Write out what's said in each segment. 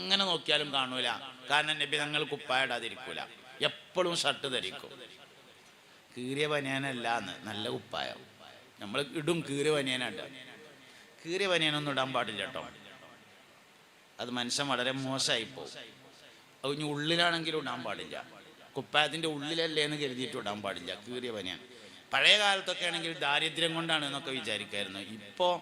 എങ്ങനെ നോക്കിയാലും കാണൂല. കാരണം നബി തങ്ങൾ കുപ്പായിടാതിരിക്കൂല, എപ്പോഴും ഷർട്ട് ധരിക്കും. കീറിയ ബനിയാനല്ലാന്ന്, നല്ല കുപ്പായം നമ്മൾ ഇടും. കീറിയ ബനിയാനായിട്ട്, കീറിയ ബനിയാനൊന്നും ഇടാൻ പാടില്ല കേട്ടോ. അത് മനുഷ്യൻ വളരെ മോശമായിപ്പോവും. അത് ഇനി ഉള്ളിലാണെങ്കിലും ഇടാൻ പാടില്ല. കുപ്പായത്തിൻ്റെ ഉള്ളിലല്ലേ എന്ന് കരുതിയിട്ട് ഇടാൻ പാടില്ല കീറിയ ബനിയാൻ. പഴയ കാലത്തൊക്കെ ആണെങ്കിൽ ദാരിദ്ര്യം കൊണ്ടാണ് എന്നൊക്കെ വിചാരിക്കായിരുന്നു. ഇപ്പോൾ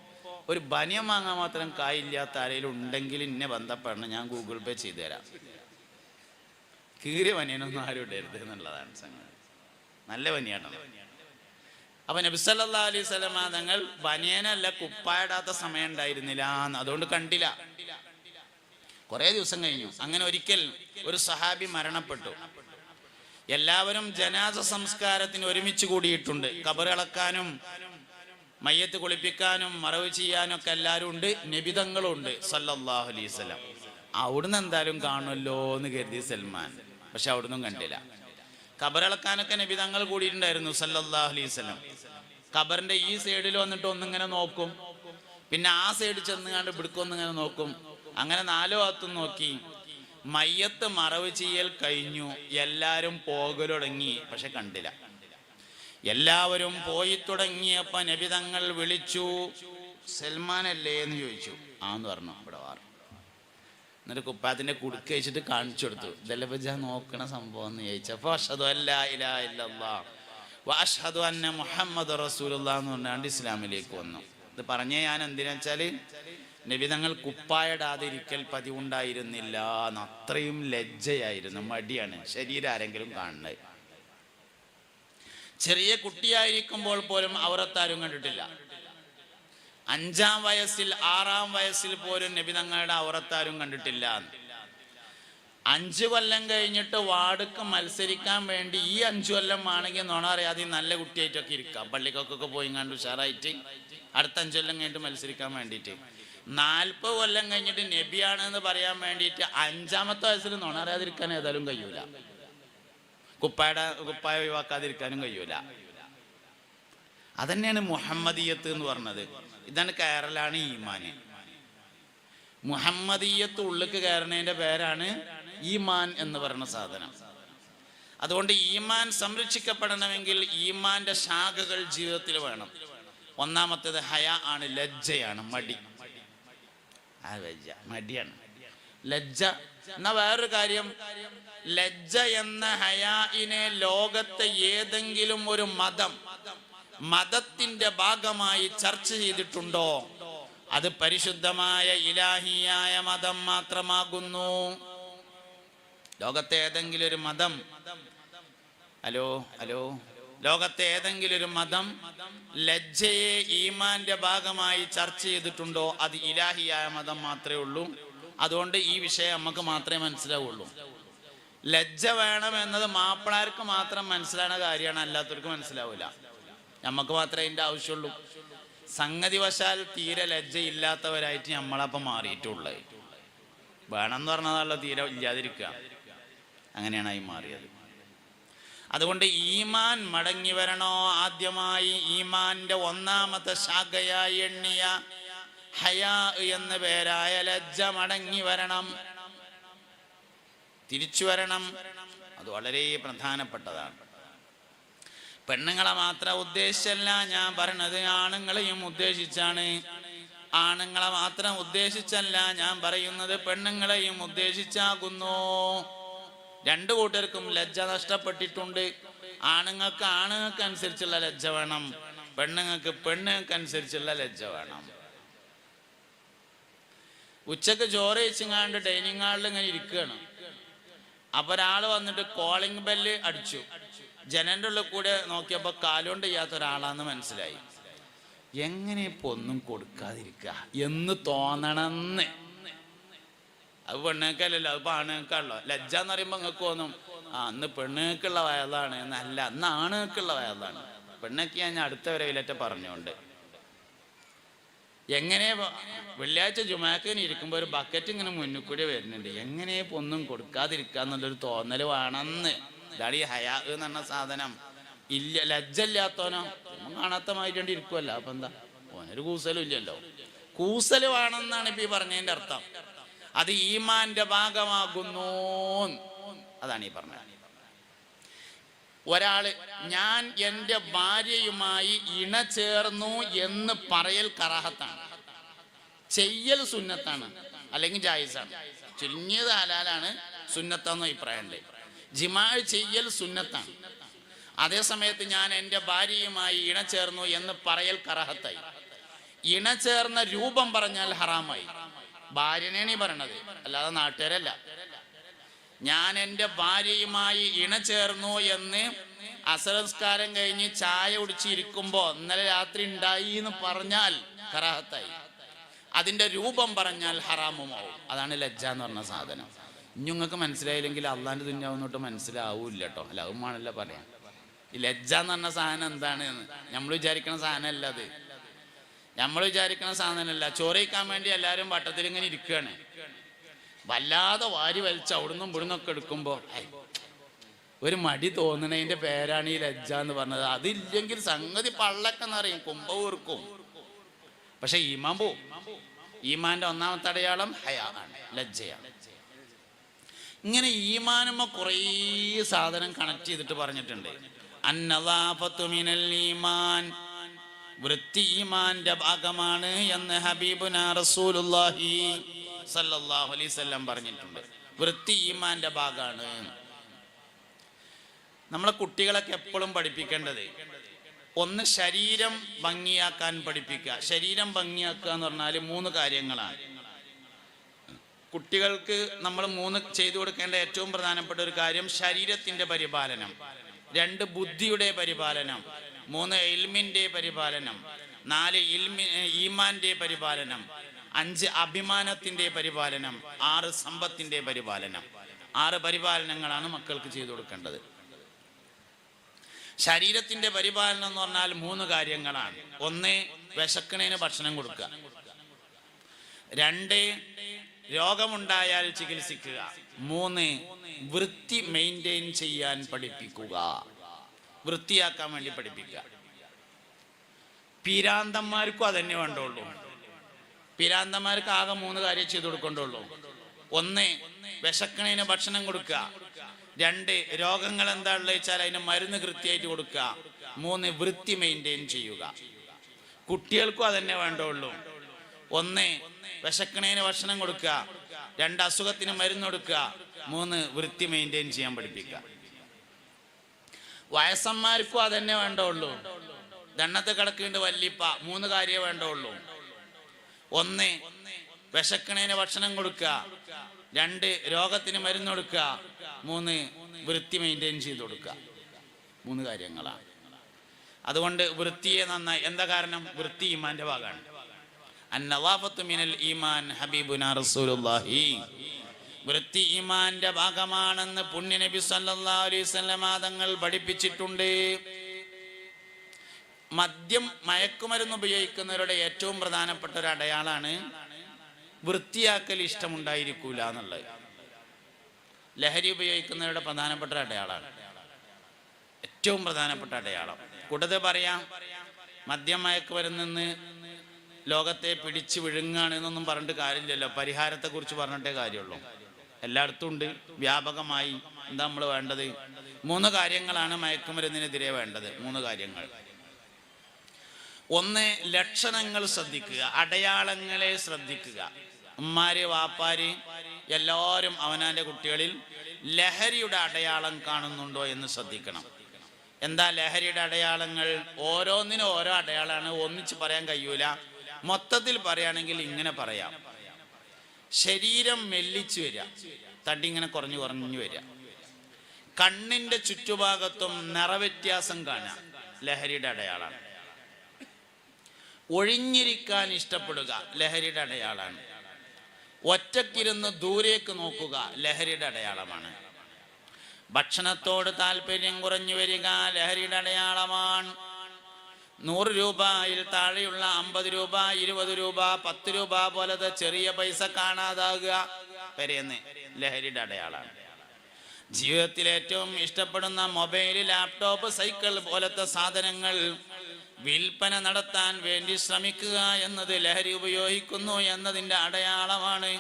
ഒരു ബനിയൻ വാങ്ങാൻ മാത്രം കായില്ലാത്ത ആരെങ്കിലും ഉണ്ടെങ്കിൽ എന്നെ ബന്ധപ്പെടണം, ഞാൻ ഗൂഗിൾ പേ ചെയ്തു തരാം. കീറിയ ബനിയനൊന്നും ആരും ഇടരുത് എന്നുള്ളതാണ് സംഗതി. നല്ല ബനിയാണല്ലോ. അപ്പൊ നബി സല്ലല്ലാഹു അലൈഹി വസല്ലം തങ്ങൾ ബനിയനല്ല കുപ്പായിടാത്ത സമയം ഉണ്ടായിരുന്നില്ല, അതുകൊണ്ട് കണ്ടില്ല. കുറേ ദിവസം കഴിഞ്ഞു. അങ്ങനെ ഒരിക്കൽ ഒരു സഹാബി മരണപ്പെട്ടു. എല്ലാവരും ജനാസ സംസ്കാരത്തിന് ഒരുമിച്ച് കൂടിയിട്ടുണ്ട്. ഖബറിളക്കാനും മയ്യത്ത് കുളിപ്പിക്കാനും മറവ് ചെയ്യാനും ഒക്കെ എല്ലാവരും ഉണ്ട്. നബിതങ്ങളും ഉണ്ട് സല്ലല്ലാഹു അലൈഹി വസല്ലം. അവിടുന്ന് എന്തായാലും കാണുമല്ലോ എന്ന് കരുതി സൽമാൻ. പക്ഷെ അവിടുന്ന് കണ്ടില്ല. ഖബറിളക്കാനൊക്കെ നബിതങ്ങൾ കൂടിയിട്ടുണ്ടായിരുന്നു സല്ലല്ലാഹു അലൈഹി വസല്ലം. ഖബറിന്റെ ഈ സൈഡിൽ വന്നിട്ട് ഒന്നിങ്ങനെ നോക്കും, പിന്നെ ആ സൈഡിൽ ചെന്നുകാണ്ട് ഇവിടുക്കൊന്നിങ്ങനെ നോക്കും. അങ്ങനെ 4 ഭാഗത്തും നോക്കി. മയ്യത്ത് മറവ് ചെയ്യൽ കഴിഞ്ഞു, എല്ലാവരും പോകൽ തുടങ്ങി. പക്ഷെ കണ്ടില്ല. എല്ലാവരും പോയി തുടങ്ങിയപ്പോ നബി തങ്ങൾ വിളിച്ചു, സൽമാനല്ലേ എന്ന് ചോദിച്ചു. ആന്ന് പറഞ്ഞു, ഇവിടെ വാർ. എന്നിട്ട് കുപ്പായത്തിന്റെ കുടുക്ക് വെച്ചിട്ട് കാണിച്ചു കൊടുത്തു. ഇതല്ല നോക്കണ സംഭവം എന്ന് ചോദിച്ചപ്പോ അഷ്ഹദു അല്ലാ ഇലാഹ ഇല്ലല്ലാഹ് വ അഷ്ഹദു അന്ന മുഹമ്മദ് റസൂലുള്ളാഹ് എന്ന് പറഞ്ഞാണ്ട് ഇസ്ലാമിലേക്ക് വന്നു. ഇത് പറഞ്ഞേ ഞാൻ എന്തിനാ വെച്ചാല് നബി തങ്ങൾ കുപ്പായിടാതിരിക്കൽ പതിവുണ്ടായിരുന്നില്ല. അത്രയും ലജ്ജയായിരുന്നു, മടിയാണ് ശരീരം ആരെങ്കിലും കാണുന്നത്. ചെറിയ കുട്ടിയായിരിക്കുമ്പോൾ പോലും ഔറത്താരും കണ്ടിട്ടില്ല. 5-ാം വയസ്സിൽ 6-ാം വയസ്സിൽ പോലും നബി തങ്ങളുടെ ഔറത്താരും കണ്ടിട്ടില്ല. 5 കൊല്ലം കഴിഞ്ഞിട്ട് വാർഡ്ക്ക് മത്സരിക്കാൻ വേണ്ടി ഈ 5 കൊല്ലം ആണെങ്കിൽ നുണ അറിയാതെ നല്ല കുട്ടിയായിട്ടൊക്കെ ഇരിക്കാം. പള്ളിക്കൊക്കെ പോയി കണ്ട് ഉഷാറായിട്ട് അടുത്ത 5 കൊല്ലം കഴിഞ്ഞിട്ട് മത്സരിക്കാൻ വേണ്ടിയിട്ട്. 40 കൊല്ലം കഴിഞ്ഞിട്ട് നബിയാണെന്ന് പറയാൻ വേണ്ടിയിട്ട് 5-ാമത്തെ വയസ്സിൽ നുണ അറിയാതിരിക്കാൻ ഏതായാലും കഴിയൂല. കുപ്പായ ഒഴിവാക്കാതിരിക്കാനും കഴിയൂല. അതന്നെയാണ് മുഹമ്മദീയത്ത് എന്ന് പറഞ്ഞത്. ഇതാണ് കയറലാണ് ഈമാന്. മുഹമ്മദീയത്ത് ഉള്ളിക്ക് കയറുന്നതിന്റെ പേരാണ് ഈമാൻ എന്ന് പറയുന്ന സാധനം. അതുകൊണ്ട് ഈമാൻ സംരക്ഷിക്കപ്പെടണമെങ്കിൽ ഈമാന്റെ ശാഖകൾ ജീവിതത്തിൽ വേണം. ഒന്നാമത്തേത് ഹയ ആണ്, ലജ്ജയാണ്, മടി. മടിയാണ് ലജ്ജ. എന്നാ വേറൊരു കാര്യം, ലജ്ജ എന്ന ഹയാഇനെ ലോകത്തെ ഏതെങ്കിലും ഒരു മതത്തിന്റെ ഭാഗമായി ചർച്ച ചെയ്തിട്ടുണ്ടോ? അത് പരിശുദ്ധമായ ഇലാഹിയായ മതം മാത്രമാകുന്നു. ലോകത്തെ ഏതെങ്കിലും ഒരു മതം ലോകത്തെ ഏതെങ്കിലും ഒരു മതം ലജ്ജയെ ഈമാന്റെ ഭാഗമായി ചർച്ച ചെയ്തിട്ടുണ്ടോ? അത് ഇലാഹിയായ മതം മാത്രമേ ഉള്ളൂ. അതുകൊണ്ട് ഈ വിഷയം നമുക്ക് മാത്രമേ മനസ്സിലാവുള്ളൂ. ലജ്ജ വേണം എന്നത് മാപ്പിളാർക്ക് മാത്രം മനസ്സിലാവുന്ന കാര്യമാണ്, അല്ലാത്തവർക്ക് മനസ്സിലാവില്ല. നമുക്ക് മാത്രമേ അതിൻ്റെ ആവശ്യമുള്ളൂ. സംഗതി വശാൽ തീരെ ലജ്ജ ഇല്ലാത്തവരായിട്ട് നമ്മളപ്പം മാറിയിട്ടുള്ളത്. വേണമെന്ന് പറഞ്ഞതാണല്ലോ തീരെ ഇല്ലാതിരിക്കുക. അങ്ങനെയാണ് ആയി മാറിയത്. അതുകൊണ്ട് ഈമാൻ മടങ്ങി വരണോ? ആദ്യമായി ഈമാന്റെ 1-ാമത്തെ ശാഖയായി എണ്ണിയ ഹയാ എന്ന പേരായ ലജ്ജ മടങ്ങി വരണം, തിരിച്ചു വരണം. അത് വളരെ പ്രധാനപ്പെട്ടതാണ്. പെണ്ണുങ്ങളെ മാത്രം ഉദ്ദേശിച്ചല്ല ഞാൻ പറയണത്, ആണുങ്ങളെയും ഉദ്ദേശിച്ചാണ്. ആണുങ്ങളെ മാത്രം ഉദ്ദേശിച്ചല്ല ഞാൻ പറയുന്നത്, പെണ്ണുങ്ങളെയും ഉദ്ദേശിച്ചാകുന്നു. 2 കൂട്ടർക്കും ലജ്ജ നഷ്ടപ്പെട്ടിട്ടുണ്ട്. ആണുങ്ങൾക്ക് അനുസരിച്ചുള്ള ലജ്ജ വേണം, പെണ്ണുങ്ങൾക്ക് അനുസരിച്ചുള്ള ലജ്ജ വേണം. ഉച്ചക്ക് ചോറ് കഴിച്ചങ്ങാണ്ട് ഡൈനിങ് ഹാളിൽ ഇങ്ങനെ ഇരിക്കുകയാണ്. അപ്പൊ ഒരാള് വന്നിട്ട് കോളിംഗ് ബെല്ല് അടിച്ചു. ജനന്റെ ഉള്ളിൽ കൂടെ നോക്കിയപ്പോ കാലുകൊണ്ട് ചെയ്യാത്ത ഒരാളാന്ന് മനസ്സിലായി. എങ്ങനെ ഇപ്പൊ ഒന്നും കൊടുക്കാതിരിക്കുക എന്ന് തോന്നണമെന്ന്. അത് പെണ്ണുങ്ങൾക്കല്ലല്ലോ, അത് ആണുങ്ങൾക്കാണല്ലോ. ലജ്ജ എന്ന് പറയുമ്പോ നിങ്ങൾക്ക് തോന്നും അന്ന് പെണ്ണുങ്ങൾക്കുള്ള വയതാണ് എന്നല്ല, അന്ന് ആണുങ്ങൾക്കുള്ള വയതാണ്. പെണ്ണൊക്കെ ഞാൻ അടുത്ത വരവിലേറ്റ പറഞ്ഞുകൊണ്ട് എങ്ങനെ വെള്ളിയാഴ്ച ജുമാക്കിന് ഇരിക്കുമ്പോൾ ഒരു ബക്കറ്റ് ഇങ്ങനെ മുന്നിൽ കൂടി വരുന്നുണ്ട്. എങ്ങനെ ഇപ്പൊ ഒന്നും കൊടുക്കാതിരിക്കുക എന്നുള്ളൊരു തോന്നൽ വേണമെന്ന്. ഇതാണ് ഈ ഹയാ എന്ന് പറഞ്ഞ സാധനം. ഇല്ല, ലജ്ജ ഇല്ലാത്തവനോ കാണാത്ത മാതിരി ഇരിക്കുമല്ലോ. അപ്പൊ എന്താ, ഓനൊരു കൂസലും ഇല്ലല്ലോ. കൂസല് വേണമെന്നാണ് ഇപ്പൊ ഈ പറഞ്ഞതിന്റെ അർത്ഥം. അത് ഈമാന്റെ ഭാഗമാകുന്നു. അതാണ് ഈ പറഞ്ഞത്. ഒരാള് ഞാൻ എൻ്റെ ഭാര്യയുമായി ഇണ ചേർന്നു എന്ന് പറയൽ കറാഹത്താണ്, ചെയ്യൽ സുന്നത്താണ്, അല്ലെങ്കിൽ ജായിസാണ്. ചുരുങ്ങിയത് ഹലാലാണ്, സുന്നത്താന്ന് അഭിപ്രായമുണ്ട്. ജിമാ ചെയ്യൽ സുന്നത്താണ്. അതേ സമയത്ത് ഞാൻ എൻ്റെ ഭാര്യയുമായി ഇണ ചേർന്നു എന്ന് പറയൽ കറാഹത്തായി. ഇണ ചേർന്ന രൂപം പറഞ്ഞാൽ ഹറാമായി. ഭാര്യനെയാണ് ഈ പറയണത്, അല്ലാതെ നാട്ടുകാരല്ല. ഞാൻ എൻ്റെ ഭാര്യയുമായി ഇണ ചേർന്നു എന്ന് അസറസ്കാരം കഴിഞ്ഞ് ചായ കുടിച്ചിരിക്കുമ്പോ ഇന്നലെ രാത്രി ഉണ്ടായി എന്ന് പറഞ്ഞാൽ കറാഹത്തായി. അതിന്റെ രൂപം പറഞ്ഞാൽ ഹറാമുമാവും. അതാണ് ലജ്ജ എന്ന് പറഞ്ഞ സാധനം. നിങ്ങൾക്ക് മനസ്സിലായില്ലെങ്കിൽ അള്ളാന്റെ ദുന്യാവെന്നോട്ട് മനസ്സിലാവൂല്ല കേട്ടോ. ലവുമാണല്ലോ പറയാം. ഈ ലജ്ജ എന്ന് പറഞ്ഞ സാധനം എന്താണ് എന്ന് നമ്മൾ വിചാരിക്കുന്ന സാധനമല്ല. അത് നമ്മൾ വിചാരിക്കുന്ന സാധനമല്ല. ചോറിക്കാൻ വേണ്ടി എല്ലാവരും വട്ടത്തിൽ ഇങ്ങനെ ഇരിക്കുകയാണ്. വല്ലാതെ വാരി വലിച്ച് അവിടുന്നും ഇവിടുന്നൊക്കെ എടുക്കുമ്പോ ഒരു മടി തോന്നണതിന്റെ പേരാണ് ഈ ലജ്ജ എന്ന് പറഞ്ഞത്. അതില്ലെങ്കിൽ സംഗതി പള്ളൊക്കെ എന്നറിയും, കുമ്പ ഊർക്കും. പക്ഷെ ഈമാൻ പോവും. ഈമാന്റെ ഒന്നാമത്തെ അടയാളം ഹയാണ്, ലജ്ജയാണ്. ഇങ്ങനെ ഈമാനുമ്മ കുറേ സാധനം കണക്ട് ചെയ്തിട്ട് പറഞ്ഞിട്ടുണ്ട്. അന്നദാഫത്തു മിനൽ ഈമാൻ, വൃത്തി ഈമാന്റെ ഭാഗമാണ് എന്ന് ഹബീബുനാ റസൂലുള്ളാഹി സല്ലല്ലാഹു അലൈഹി വസല്ലം പറഞ്ഞിട്ടുണ്ട്. വൃത്തി ഈമാന്റെ ഭാഗമാണ്. നമ്മളെ കുട്ടികളൊക്കെ എപ്പോഴും പഠിപ്പിക്കേണ്ടത് ഒന്ന് ശരീരം ഭംഗിയാക്കാൻ പഠിപ്പിക്കുക. ശരീരം ഭംഗിയാക്കുക എന്ന് പറഞ്ഞാൽ 3 കാര്യങ്ങളാണ്. കുട്ടികൾക്ക് നമ്മൾ 3 ചെയ്തു കൊടുക്കേണ്ട ഏറ്റവും പ്രധാനപ്പെട്ട ഒരു കാര്യം ശരീരത്തിന്റെ പരിപാലനം, 2 ബുദ്ധിയുടെ പരിപാലനം, 3 ഇൽമിന്റെ പരിപാലനം, 4 ഈമാന്റെ പരിപാലനം, 5 അഭിമാനത്തിന്റെ പരിപാലനം, 6 സമ്പത്തിന്റെ പരിപാലനം. 6 പരിപാലനങ്ങളാണ് മക്കൾക്ക് ചെയ്തു കൊടുക്കേണ്ടത്. ശരീരത്തിന്റെ പരിപാലനം എന്ന് പറഞ്ഞാൽ 3 കാര്യങ്ങളാണ്. 1 വിശക്കണേന് ഭക്ഷണം കൊടുക്കുക, 2 രോഗമുണ്ടായാൽ ചികിത്സിക്കുക, 3 വൃത്തി മെയിൻറ്റെയിൻ ചെയ്യാൻ പഠിപ്പിക്കുക, വൃത്തിയാക്കാൻ വേണ്ടി പഠിപ്പിക്കുക. പീരാന്തന്മാർക്കും അതന്നെ വേണ്ടുള്ളൂ. പീരാന്തന്മാർക്ക് ആകെ 3 കാര്യം ചെയ്തു കൊടുക്കേണ്ടുള്ളൂ. 1 വിശക്കണേന് ഭക്ഷണം കൊടുക്കുക, 2 രോഗങ്ങൾ എന്താ ഉള്ളത് വെച്ചാൽ അതിന് മരുന്ന് കൃത്യമായിട്ട് കൊടുക്കുക, 3 വൃത്തി മെയിൻറ്റെയിൻ ചെയ്യുക. കുട്ടികൾക്കും അതന്നെ വേണ്ടുള്ളൂ. 1 വിശക്കണേന് ഭക്ഷണം കൊടുക്കുക, 2 അസുഖത്തിന് മരുന്ന് കൊടുക്കുക, 3 വൃത്തി മെയിൻറ്റെയിൻ ചെയ്യാൻ പഠിപ്പിക്കുക. വയസ്സന്മാർക്കും അതന്നെ വേണ്ടുള്ളൂ. ദണ്ണത്തെ കിടക്കേണ്ട വല്ലിപ്പ 3 കാര്യമേ വേണ്ടുള്ളൂ. 1 വിശക്കണേന് ഭക്ഷണം കൊടുക്കുക, 2 രോഗത്തിന് മരുന്ന് കൊടുക്കുക, 3 വൃത്തി മെയിൻറ്റെയിൻ ചെയ്ത് കൊടുക്കുക. 3 കാര്യങ്ങളാണ്. അതുകൊണ്ട് വൃത്തിയെ നന്നായി. എന്താ കാരണം? വൃത്തി ഈമാന്റെ ഭാഗമാണ്. അന്നദാഫത്തു മിനൽ ഈമാൻ ഹബീബുനാ റസൂലുള്ളാഹി. വൃത്തി ഈമാന്റെ ഭാഗമാണെന്ന് പുണ്യ നബി സല്ലല്ലാഹു അലൈഹി വസല്ലം തങ്ങൾ പഠിപ്പിച്ചിട്ടുണ്ട്. മദ്യം മയക്കുമരുന്ന് ഉപയോഗിക്കുന്നവരുടെ ഏറ്റവും പ്രധാനപ്പെട്ട ഒരു അടയാളാണ് വൃത്തിയാക്കൽ ഇഷ്ടമുണ്ടായിരിക്കൂല എന്നുള്ളത്. ലഹരി ഉപയോഗിക്കുന്നവരുടെ പ്രധാനപ്പെട്ട അടയാളമാണ്, ഏറ്റവും പ്രധാനപ്പെട്ട അടയാളം. കൂട്ടത്തിൽ പറയാം, മദ്യം മയക്കുമരുന്ന് ലോകത്തെ പിടിച്ചു വിഴുങ്ങാണ് എന്നൊന്നും പറഞ്ഞിട്ട് കാര്യമില്ലല്ലോ. പരിഹാരത്തെ കുറിച്ച് പറഞ്ഞിട്ടേ കാര്യമുള്ളൂ. എല്ലായിടത്തും ഉണ്ട് വ്യാപകമായി. എന്താ നമ്മൾ വേണ്ടത്? 3 കാര്യങ്ങളാണ് മയക്കുമരുന്നിനെതിരെ വേണ്ടത്. 3 കാര്യങ്ങൾ. 1 ലക്ഷണങ്ങൾ ശ്രദ്ധിക്കുക, അടയാളങ്ങളെ ശ്രദ്ധിക്കുക. ഉമ്മാര് വാപ്പാര് എല്ലാവരും അവനാന്റെ കുട്ടികളിൽ ലഹരിയുടെ അടയാളം കാണുന്നുണ്ടോ എന്ന് ശ്രദ്ധിക്കണം. എന്താ ലഹരിയുടെ അടയാളങ്ങൾ? ഓരോന്നിനും ഓരോ അടയാളമാണ്, ഒന്നിച്ച് പറയാൻ കഴിയൂല. മൊത്തത്തിൽ പറയുകയാണെങ്കിൽ ഇങ്ങനെ പറയാം. ശരീരം മെല്ലിച്ചു വരിക, തടി ഇങ്ങനെ കുറഞ്ഞു കുറഞ്ഞു വരിക. കണ്ണിന്റെ ചുറ്റുഭാഗത്തും നിറവ്യത്യാസം കാണാം, ലഹരിയുടെ അടയാളമാണ്. ഒഴിഞ്ഞിരിക്കാൻ ഇഷ്ടപ്പെടുക, ലഹരിയുടെ അടയാളമാണ്. ഒറ്റക്കിരുന്ന് ദൂരേക്ക് നോക്കുക, ലഹരിയുടെ അടയാളമാണ്. ഭക്ഷണത്തോട് താല്പര്യം കുറഞ്ഞു വരിക, ലഹരിയുടെ അടയാളമാണ്. 100 രൂപയിൽ താഴെയുള്ള 50 രൂപ, 20 രൂപ, 10 രൂപ പോലത്തെ ചെറിയ പൈസ കാണാതാകുക വരെയെന്ന് ലഹരിയുടെ അടയാളമാണ്. ജീവിതത്തിൽ ഏറ്റവും ഇഷ്ടപ്പെടുന്ന മൊബൈൽ, ലാപ്ടോപ്പ്, സൈക്കിൾ പോലത്തെ സാധനങ്ങൾ വിൽപ്പന നടത്താൻ വേണ്ടി ശ്രമിക്കുക എന്നത് ലഹരി ഉപയോഗിക്കുന്നു എന്നതിൻ്റെ അടയാളമാണ്.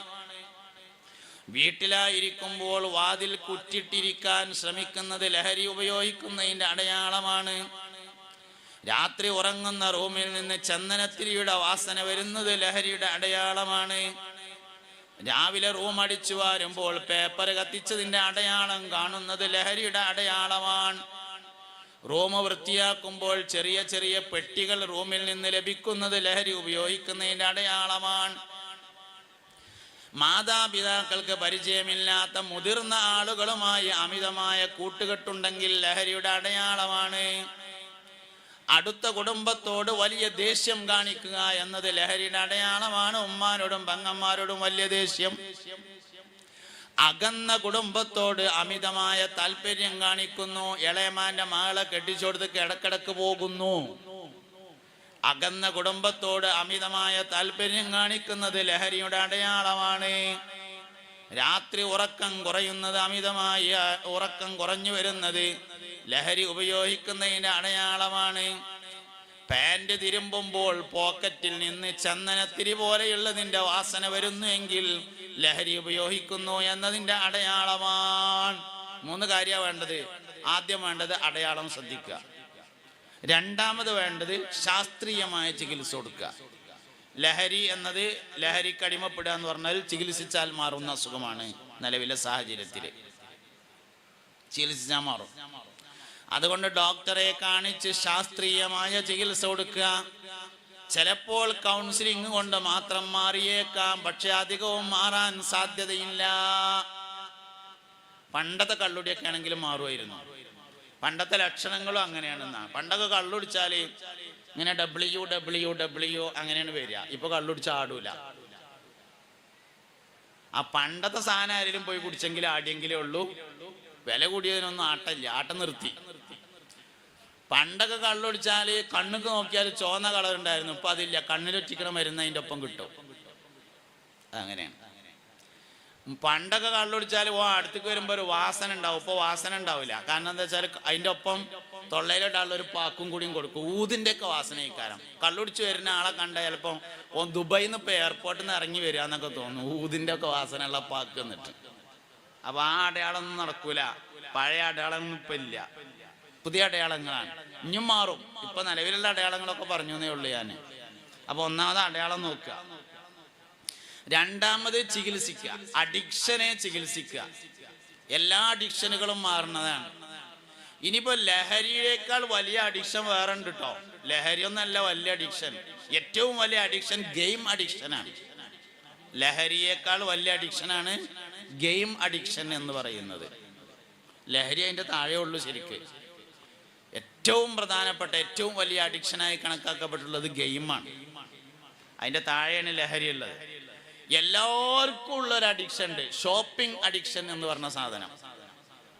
വീട്ടിലായിരിക്കുമ്പോൾ വാതിൽ കുറ്റിട്ടിരിക്കാൻ ശ്രമിക്കുന്നത് ലഹരി ഉപയോഗിക്കുന്നതിൻ്റെ അടയാളമാണ്. രാത്രി ഉറങ്ങുന്ന റൂമിൽ നിന്ന് ചന്ദനത്തിരിയുടെ വാസന വരുന്നത് ലഹരിയുടെ അടയാളമാണ്. രാവിലെ റൂം അടിച്ചു വാരുമ്പോൾ പേപ്പർ കത്തിച്ചതിൻ്റെ അടയാളം കാണുന്നത് ലഹരിയുടെ അടയാളമാണ്. റൂം വൃത്തിയാക്കുമ്പോൾ ചെറിയ ചെറിയ പെട്ടികൾ റൂമിൽ നിന്ന് ലഭിക്കുന്നത് ലഹരി ഉപയോഗിക്കുന്നതിൻ്റെ അടയാളമാണ്. മാതാപിതാക്കൾക്ക് പരിചയമില്ലാത്ത മുതിർന്ന ആളുകളുമായി അമിതമായ കൂട്ടുകെട്ടുണ്ടെങ്കിൽ ലഹരിയുടെ അടയാളമാണ്. അടുത്ത കുടുംബത്തോട് വലിയ ദേഷ്യം കാണിക്കുക എന്നത് ലഹരിയുടെ അടയാളമാണ്. ഉമ്മാനോടും പെങ്ങന്മാരോടും വലിയ ദേഷ്യം. അകന്ന കുടുംബത്തോട് അമിതമായ താല്പര്യം കാണിക്കുന്നു. ഇളയമാന്റെ മകളെ കെട്ടിച്ചോടുത്ത് കിടക്കിടക്ക് പോകുന്നു. അകന്ന കുടുംബത്തോട് അമിതമായ താല്പര്യം കാണിക്കുന്നത് ലഹരിയുടെ അടയാളമാണ്. രാത്രി ഉറക്കം കുറയുന്നത്, അമിതമായ ഉറക്കം കുറഞ്ഞു വരുന്നത് ലഹരി ഉപയോഗിക്കുന്നതിൻ്റെ അടയാളമാണ്. പാൻറ് തിരുമ്പുമ്പോൾ പോക്കറ്റിൽ നിന്ന് ചന്ദനത്തിരി പോലെയുള്ളതിൻ്റെ വാസന വരുന്നുവെങ്കിൽ ലഹരി ഉപയോഗിക്കുന്നു എന്നതിൻ്റെ അടയാളമാണ്. 3 കാര്യമാണ് വേണ്ടത്. ആദ്യം വേണ്ടത് അടയാളം ശ്രദ്ധിക്കുക. രണ്ടാമത് വേണ്ടത് ശാസ്ത്രീയമായ ചികിത്സ കൊടുക്കുക. ലഹരി എന്നത്, ലഹരിക്ക് അടിമപ്പെടുക എന്ന് പറഞ്ഞാൽ ചികിത്സിച്ചാൽ മാറുന്ന അസുഖമാണ്. നിലവിലെ സാഹചര്യത്തിൽ ചികിത്സിച്ചാൽ മാറും. അതുകൊണ്ട് ഡോക്ടറെ കാണിച്ച് ശാസ്ത്രീയമായ ചികിത്സ കൊടുക്കുക. ചിലപ്പോൾ കൗൺസിലിംഗ് കൊണ്ട് മാത്രം മാറിയേക്കാം, പക്ഷെ അധികവും മാറാൻ സാധ്യതയില്ല. പണ്ടത്തെ കള്ളുടിയൊക്കെ ആണെങ്കിലും മാറുമായിരുന്നു. പണ്ടത്തെ ലക്ഷണങ്ങളും അങ്ങനെയാണെന്നാണ്. പണ്ടൊക്കെ കള്ളുടിച്ചാൽ ഇങ്ങനെ WWW അങ്ങനെയാണ് വരിക. ഇപ്പൊ കള്ളുടിച്ച ആടൂല. ആ പണ്ടത്തെ സാധനം ആരെങ്കിലും പോയി കുടിച്ചെങ്കിൽ ആടിയെങ്കിലേ ഉള്ളൂ. വില കൂടിയതിനൊന്നും ആട്ടമില്ല, ആട്ടം നിർത്തി. പണ്ടൊക്കെ കള്ളുടിച്ചാൽ കണ്ണുക്ക് നോക്കിയാൽ ചുവന്ന കളർ ഉണ്ടായിരുന്നു. ഇപ്പൊ അതില്ല. കണ്ണിലൊറ്റിക്കണ മരുന്ന് അതിൻ്റെ ഒപ്പം കിട്ടും. അങ്ങനെയാണ്. പണ്ടൊക്കെ കള്ളുടിച്ചാൽ അടുത്തേക്ക് വരുമ്പോൾ ഒരു വാസന ഉണ്ടാവും. ഇപ്പോൾ വാസന ഉണ്ടാവില്ല. കാരണം എന്താ വെച്ചാൽ അതിൻ്റെ ഒപ്പം തൊള്ളയിലോട്ടുള്ള ഒരു പാക്കും കൂടിയും കൊടുക്കും. ഊതിൻ്റെ ഒക്കെ വാസന ഇക്കാരം. കള്ളുടിച്ച് വരുന്ന ആളെ കണ്ട ചിലപ്പം ദുബായിൽ നിന്ന് ഇപ്പോൾ എയർപോർട്ടിൽ നിന്ന് ഇറങ്ങി വരിക എന്നൊക്കെ തോന്നുന്നു. ഊതിൻ്റെ ഒക്കെ വാസനയുള്ള പാക്ക് എന്നിട്ട്. അപ്പൊ ആ അടയാളമൊന്നും നടക്കൂല. പഴയ അടയാളമൊന്നും ഇപ്പം ഇല്ല. പുതിയ അടയാളങ്ങളാണ്. ഇനിയും മാറും. ഇപ്പൊ നിലവിലുള്ള അടയാളങ്ങളൊക്കെ പറഞ്ഞു എന്നേ ഉള്ളൂ ഞാൻ. അപ്പൊ ഒന്നാമത് അടയാളം നോക്കുക. രണ്ടാമത് ചികിത്സിക്കുക. അഡിക്ഷനെ ചികിത്സിക്കുക. എല്ലാ അഡിക്ഷനുകളും മാറുന്നതാണ്. ഇനിയിപ്പോ ലഹരിയേക്കാൾ വലിയ അഡിക്ഷൻ വേറെ ഉണ്ട് കേട്ടോ. ലഹരി ഒന്നല്ല വലിയ അഡിക്ഷൻ. ഏറ്റവും വലിയ അഡിക്ഷൻ ഗെയിം അഡിക്ഷനാണ്. ലഹരിയേക്കാൾ വലിയ അഡിക്ഷനാണ് ഗെയിം അഡിക്ഷൻ എന്ന് പറയുന്നത്. ലഹരി അതിൻ്റെ താഴെ ഉള്ളൂ. ശരിക്ക് ഏറ്റവും പ്രധാനപ്പെട്ട, ഏറ്റവും വലിയ അഡിക്ഷനായി കണക്കാക്കപ്പെട്ടുള്ളത് ഗെയിമാണ്. അതിൻ്റെ താഴെയാണ് ലഹരി ഉള്ളത്. എല്ലാവർക്കും ഉള്ളൊരു അഡിക്ഷൻ ഉണ്ട്. ഷോപ്പിംഗ് അഡിക്ഷൻ എന്ന് പറഞ്ഞ സാധനം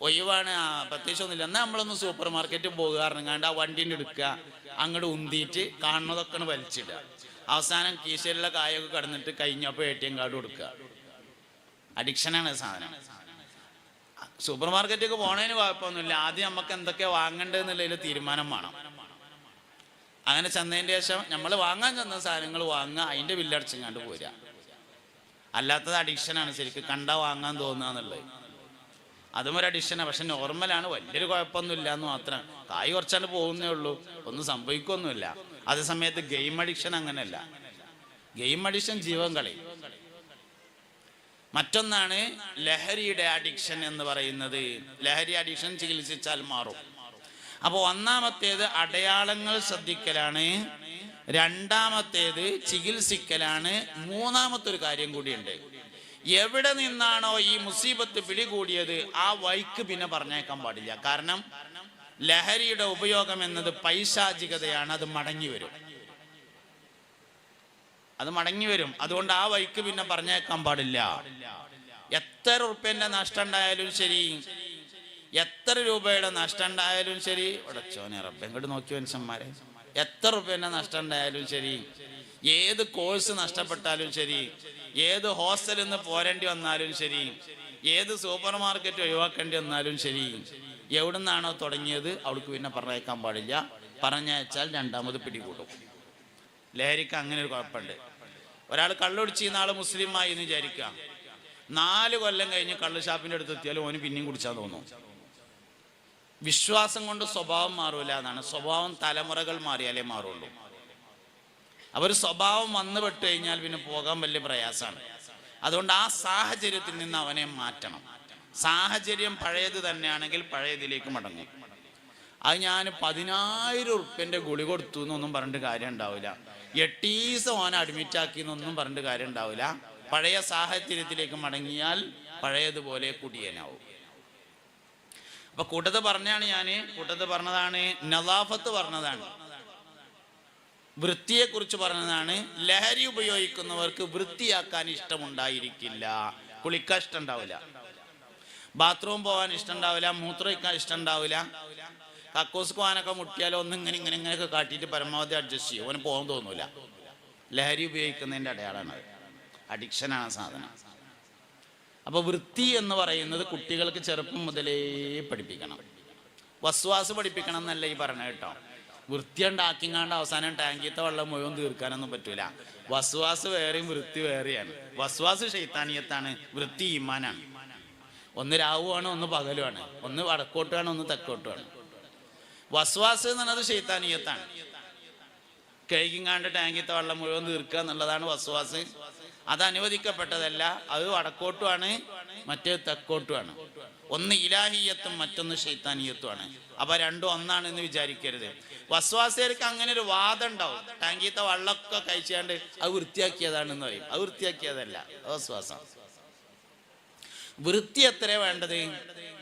ഒഴിവാണ്. പ്രത്യേകിച്ചൊന്നുമില്ല. എന്നാൽ നമ്മളൊന്ന് സൂപ്പർ മാർക്കറ്റിൽ പോകുക, ഇറങ്ങാണ്ട് ആ വണ്ടീൻ്റെ എടുക്കുക, അങ്ങോട്ട് ഉന്തിയിട്ട് കാണുന്നതൊക്കെ വലിച്ചിടുക. അവസാനം കീശയിലുള്ള കായൊക്കെ കടന്നിട്ട് കഴിഞ്ഞപ്പോൾ ATM കാർഡ് കൊടുക്കുക. അഡിക്ഷനാണ് സാധനം. സൂപ്പർ മാർക്കറ്റിലേക്ക് പോണതിന് കുഴപ്പമൊന്നുമില്ല. ആദ്യം നമുക്ക് എന്തൊക്കെയാ വാങ്ങേണ്ടതെന്നുള്ളതിൽ തീരുമാനം വേണം. അങ്ങനെ ചെന്നതിൻ്റെ ശേഷം നമ്മൾ വാങ്ങാൻ ചെന്ന സാധനങ്ങൾ വാങ്ങുക, അതിൻ്റെ ബില്ലടച്ചങ്ങാണ്ട് പോരുക. അല്ലാത്തത് അഡിക്ഷനാണ്. ശരിക്കും കണ്ടാ വാങ്ങാൻ തോന്നുക എന്നുള്ളത് അതും ഒരു അഡിക്ഷനാണ്. പക്ഷെ നോർമലാണ്. വലിയൊരു കുഴപ്പമൊന്നുമില്ല എന്ന് മാത്രം. കായ് കുറച്ചാണ്ട് പോകുന്നേ ഉള്ളൂ, ഒന്നും സംഭവിക്കൊന്നുമില്ല. അതേ സമയത്ത് ഗെയിം അഡിക്ഷൻ അങ്ങനെയല്ല. ഗെയിം അഡിക്ഷൻ ജീവൻ കളയും. മറ്റൊന്നാണ് ലഹരിയുടെ അഡിക്ഷൻ എന്ന് പറയുന്നത്. ലഹരി അഡിക്ഷൻ ചികിത്സിച്ചാൽ മാറും. അപ്പോൾ ഒന്നാമത്തേത് അടയാളങ്ങൾ ശ്രദ്ധിക്കലാണ്. രണ്ടാമത്തേത് ചികിത്സിക്കലാണ്. മൂന്നാമത്തൊരു കാര്യം കൂടിയുണ്ട്. എവിടെ നിന്നാണോ ഈ മുസീബത്ത് പിടികൂടിയത് ആ വഴിക്ക് പിന്നെ പറഞ്ഞേക്കാൻ പാടില്ല. കാരണം ലഹരിയുടെ ഉപയോഗം എന്നത് പൈശാചികതയാണ്. അത് മടങ്ങി വരും. അതുകൊണ്ട് ആ വഴിക്ക് പിന്നെ പറഞ്ഞേക്കാൻ പാടില്ല. എത്ര ഉറുപ്പ്യന്റെ നഷ്ടം ഉണ്ടായാലും ശരി, എത്ര രൂപയുടെ നഷ്ടം ഉണ്ടായാലും ശരി, ഉടച്ചോനെ റബ്ബേ ഇങ്ങോട്ട് നോക്കി മനുഷ്യന്മാരെ, എത്ര ഉറുപ്പ്യന്റെ നഷ്ടം ഉണ്ടായാലും ശരി, ഏത് കോഴ്സ് നഷ്ടപ്പെട്ടാലും ശരി, ഏത് ഹോസ്റ്റലിൽ നിന്ന് പോരേണ്ടി വന്നാലും ശരി, ഏത് സൂപ്പർ മാർക്കറ്റ് ഒഴിവാക്കേണ്ടി വന്നാലും ശരി, എവിടുന്നാണോ തുടങ്ങിയത് അവിടേക്ക് പിന്നെ പറഞ്ഞേക്കാൻ പാടില്ല. പറഞ്ഞയച്ചാൽ രണ്ടാമത് പിടികൂടും. ലഹരിക്ക് അങ്ങനെ ഒരു കുഴപ്പമുണ്ട്. ഒരാൾ കള്ളുടിച്ചിരുന്ന ആൾ മുസ്ലിമായി എന്ന് വിചാരിക്കുക. 4 കൊല്ലം കഴിഞ്ഞ് കള്ള് ഷാപ്പിൻ്റെ അടുത്ത് എത്തിയാലും ഓന് പിന്നെയും കുടിച്ചാൽ തോന്നും. വിശ്വാസം കൊണ്ട് സ്വഭാവം മാറൂല എന്നാണ്. സ്വഭാവം തലമുറകൾ മാറിയാലേ മാറുള്ളൂ. അവർ സ്വഭാവം വന്നു പെട്ട് കഴിഞ്ഞാൽ പിന്നെ പോകാൻ വലിയ പ്രയാസമാണ്. അതുകൊണ്ട് ആ സാഹചര്യത്തിൽ നിന്ന് അവനെ മാറ്റണം. സാഹചര്യം പഴയത് തന്നെയാണെങ്കിൽ പഴയതിലേക്ക് മടങ്ങും. അത് ഞാൻ 10,000 ഉറുപ്പ്യൻ്റെ ഗുളി കൊടുത്തു എന്നൊന്നും പറഞ്ഞിട്ട് കാര്യം ഉണ്ടാവില്ല. 8 ദിവസം ഓനെ അഡ്മിറ്റ് ആക്കി എന്നൊന്നും പറഞ്ഞിട്ട് കാര്യം ഉണ്ടാവില്ല. പഴയ സാഹചര്യത്തിലേക്ക് മടങ്ങിയാൽ പഴയതുപോലെ കുടിയനാവും. അപ്പൊ കൂട്ടത്ത് പറഞ്ഞതാണ് നദാഫത്ത് പറഞ്ഞതാണ്, വൃത്തിയെക്കുറിച്ച് പറഞ്ഞതാണ്. ലഹരി ഉപയോഗിക്കുന്നവർക്ക് വൃത്തിയാക്കാൻ ഇഷ്ടമുണ്ടായിരിക്കില്ല. കുളിക്കാൻ ഇഷ്ടം ഉണ്ടാവില്ല, ബാത്റൂം പോകാൻ ഇഷ്ടം ഉണ്ടാവില്ല, മൂത്രമൊഴിക്കാൻ ഇഷ്ടം ഉണ്ടാവില്ല. കക്കൂസ് പോകാനൊക്കെ മുട്ടിയാലോ ഇങ്ങനെയൊക്കെ കാട്ടിയിട്ട് പരമാവധി അഡ്ജസ്റ്റ് ചെയ്യും. അവന് പോകാൻ തോന്നൂല. ലഹരി ഉപയോഗിക്കുന്നതിൻ്റെ അടയാളമാണ്, അഡിക്ഷനാണ് സാധനം. അപ്പോൾ വൃത്തി എന്ന് പറയുന്നത് കുട്ടികൾക്ക് ചെറുപ്പം മുതലേ പഠിപ്പിക്കണം. വസ്വാസ് പഠിപ്പിക്കണം എന്നല്ല ഈ പറഞ്ഞത് കേട്ടോ. വൃത്തി ഉണ്ടാക്കിങ്ങാണ്ട് അവസാനം ടാങ്കിത്തെ വെള്ളം മുഴുവൻ തീർക്കാനൊന്നും പറ്റൂല. വസ്വാസ് വേറെയും വൃത്തി വേറെയാണ്. വസ്വാസ് ശൈത്താനിയത്താണ്, വൃത്തി ഈമാനാണ്. ഒന്ന് രാവുമാണ്, ഒന്ന് പകലുമാണ്, ഒന്ന് വടക്കോട്ടുമാണ്, ഒന്ന് തെക്കോട്ടുമാണ്. വസ്വാസ് എന്ന് പറഞ്ഞത് ശൈത്താനിയത്താണ്. കഴുകിങ്ങാണ്ട് ടാങ്കിത്തെ വെള്ളം മുഴുവൻ തീർക്കുക എന്നുള്ളതാണ് വസ്വാസ്. അത് അനുവദിക്കപ്പെട്ടതല്ല. അത് വടക്കോട്ടുമാണ്, മറ്റേ തെക്കോട്ടുമാണ്. ഒന്ന് ഇലാഹിയത്തും മറ്റൊന്ന് ശൈത്താനിയത്തുമാണ്. അപ്പൊ രണ്ടും ഒന്നാണെന്ന് വിചാരിക്കരുത്. വസ്വാസർക്ക് അങ്ങനെ ഒരു വാദം ഉണ്ടാവും. ടാങ്കിത്തെ വെള്ളമൊക്കെ കഴിച്ചാണ്ട് അത് വൃത്തിയാക്കിയതാണെന്ന് പറയും. അത് വൃത്തിയാക്കിയതല്ല, വസ്വാസം. വൃത്തി എത്ര വേണ്ടത്?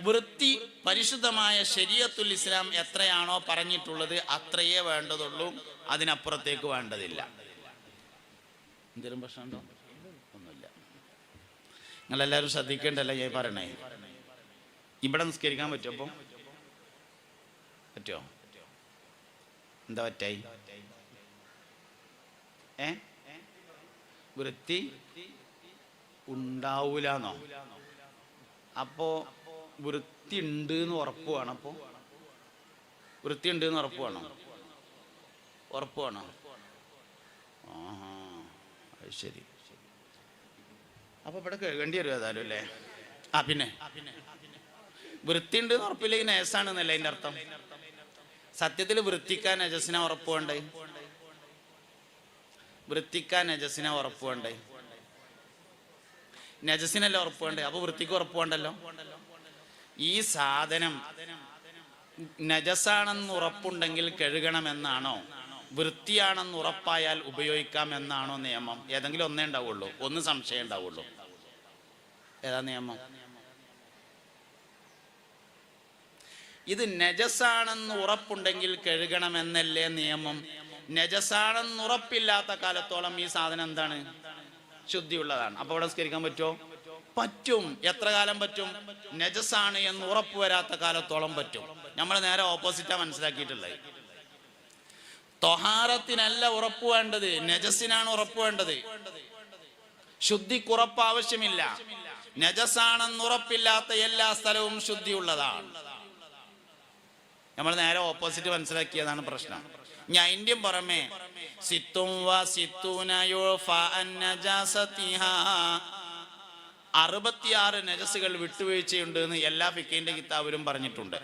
വൃത്തി പരിശുദ്ധമായ ശരീഅത്തുൽ ഇസ്ലാം എത്രയാണോ പറഞ്ഞിട്ടുള്ളത് അത്രയേ വേണ്ടതുള്ളൂ, അതിനപ്പുറത്തേക്ക് വേണ്ടതില്ല. എന്തെങ്കിലും പ്രശ്നമുണ്ടോ? ഒന്നുമില്ല. നിങ്ങളെല്ലാവരും ശ്രദ്ധിക്കേണ്ടല്ലേ ഞാൻ പറയണേ. ഇവിടെ നിസ്കരിക്കാൻ പറ്റുമോ? അപ്പോൾ പറ്റുമോ? എന്താ പറ്റായി? വൃത്തി ഉണ്ടാവൂലെന്നോ? അപ്പോ വൃത്തി ഉണ്ട് എന്ന് ഉറപ്പ് വേണം. അപ്പോ വൃത്തി ഉണ്ട് എന്ന് ഉറപ്പ് വേണം. ഉറപ്പ് വേണം. ആഹാ, അത് ശരി. അപ്പൊ ഇവിടെ കേൾക്കേണ്ടി വരും ഏതായാലും അല്ലേ? പിന്നെ വൃത്തി ഉണ്ട് എന്ന് ഉറപ്പില്ലെങ്കിൽ നേസാണെന്നല്ല അതിൻ്റെ അർത്ഥം. സത്യത്തിൽ വൃത്തിക്കാൻ നജസിനെ ഉറപ്പ് വേണ്ടേ? വൃത്തിക്കാൻ നജസിനെ ഉറപ്പ് വേണ്ടേ? നജസിനല്ല ഉറപ്പ് വേണ്ടേ? അപ്പൊ വൃത്തിക്ക് ഉറപ്പ് വേണ്ടല്ലോ. ഈ സാധനം നജസാണെന്ന് ഉറപ്പുണ്ടെങ്കിൽ കഴുകണമെന്നാണോ, വൃത്തിയാണെന്ന് ഉറപ്പായാൽ ഉപയോഗിക്കാം എന്നാണോ നിയമം? ഏതെങ്കിലും ഒന്നേ ഉണ്ടാവുള്ളൂ, ഒന്ന് സംശയം ഉണ്ടാവുള്ളൂ. ഏതാ നിയമം? ഇത് നജസാണെന്ന് ഉറപ്പുണ്ടെങ്കിൽ കഴുകണമെന്നല്ലേ നിയമം. നജസാണെന്ന് ഉറപ്പില്ലാത്ത കാലത്തോളം ഈ സാധനം എന്താണ്? ശുദ്ധിയുള്ളതാണ്. അപ്പൊ ഇവിടെ നിസ്കരിക്കാൻ പറ്റുമോ? പറ്റും. എത്ര കാലം പറ്റും? നജസാണ് എന്ന് ഉറപ്പ് വരാത്ത കാലത്തോളം പറ്റും. നമ്മൾ നേരെ ഓപ്പോസിറ്റാ മനസ്സിലാക്കിയിട്ടുള്ളത്. ത്വഹാറത്തിനല്ല ഉറപ്പ് വേണ്ടത്, നജസിനാണ് ഉറപ്പ് വേണ്ടത്. ശുദ്ധിക്ക് ഉറപ്പ് ആവശ്യമില്ല. നജസാണെന്ന് ഉറപ്പില്ലാത്ത എല്ലാ സ്ഥലവും ശുദ്ധിയുള്ളതാണ്. നമ്മൾ നേരെ ഓപ്പോസിറ്റ് മനസ്സിലാക്കിയതാണ് പ്രശ്നം. ഞാൻ ഇന്ത്യൻ പുറമെ 66 നജസുകൾ വിട്ടുവീഴ്ചയുണ്ട് എന്ന് എല്ലാ ഫിഖിന്റെ കിതാബിലും പറഞ്ഞിട്ടുണ്ട്.